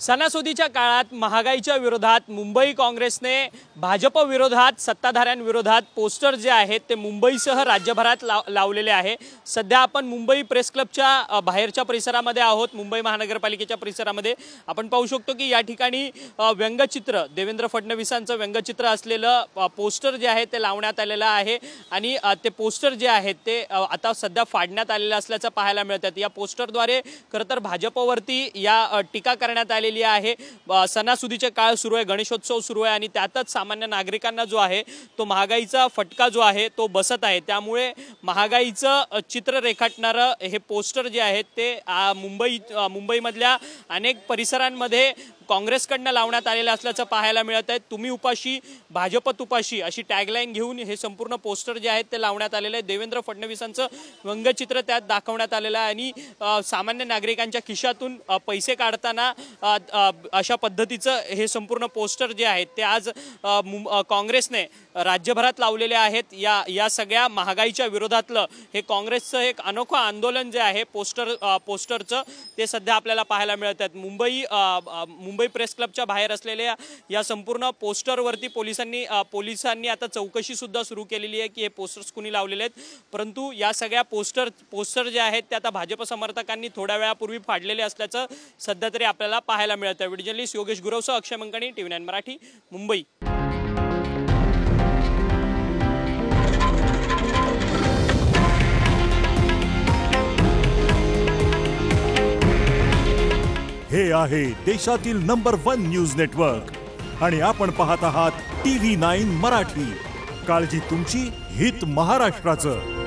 सणासुदीच्या काळात महागाईच्या विरोधात मुंबई काँग्रेसने भाजप विरोधात सत्ताधाऱ्यांविरोधात पोस्टर जे आहेत ते मुंबईसह राज्यभरात लावलेले आहे। सध्या आपण मुंबई प्रेस क्लबच्या बाहेरच्या परिसरामध्ये आहोत। मुंबई महानगरपालिकेच्या परिसरामध्ये आपण पाहू शकतो की या ठिकाणी व्यंगचित्र देवेंद्र फडणवीसांचं व्यंगचित्र असलेलं पोस्टर जे आहे ते लावण्यात आलेलं आहे आणि ते पोस्टर जे आहेत ते आता सध्या फाडण्यात आलेलं असल्याचं पाहायला मिळतं। या पोस्टरद्वारे खरं तर भाजपवरती या टीका करण्यात आलेली आहे। सणासुदीचे काळ सुरू आहे, गणेशोत्सव सुरू आहे आणि त्यातच सामान्य नागरिकांना जो आहे तो महागाईचा फटका जो आहे तो बसत आहे। त्यामुळे महागाईचं चित्र रेखाटणारं हे पोस्टर जे आहेत ते मुंबईमधल्या अनेक परिसरांमध्ये काँग्रेसकडनं लावण्यात आलेलं असल्याचं पाहायला मिळत आहे। तुम्ही उपाशी भाजप तुपाशी अशी टॅगलाईन घेऊन हे संपूर्ण पोस्टर जे आहेत ते लावण्यात आलेलं आहे। देवेंद्र फडणवीसांचं व्यंगचित्र त्यात दाखवण्यात आलेलं आहे आणि सामान्य नागरिकांच्या खिशातून पैसे काढताना अशा पद्धतीचं हे संपूर्ण पोस्टर जे आहेत ते आज काँग्रेसने राज्यभरात लावलेले आहेत। या सगळ्या महागाईच्या विरोधातलं हे काँग्रेसचं एक अनोखं आंदोलन जे आहे पोस्टरचं ते सध्या आपल्याला पाहायला मिळत आहे। मुंबई प्रेस क्लबच्या बाहेर असलेल्या या संपूर्ण पोस्टरवरती पोलिसांनी आता चौकशी सुद्धा सुरू केलेली आहे की हे पोस्टर्स कुणी लावलेले आहेत। परंतु या सगळ्या पोस्टर जे आहेत ते आता भाजप समर्थकांनी थोड्या वेळापूर्वी फाडलेले असल्याचं सध्या तरी आपल्याला पाहायला मिळतं। व्हिडिओ जर्नलिस्ट योगेश गुरवसह अक्षय मंकणी, TV9 मराठी, मुंबई। हे आहे देशातील नंबर 1 न्यूज नेटवर्क आणि आपण पाहत आहात TV9 मराठी। काळजी तुमची, हित महाराष्ट्राचं।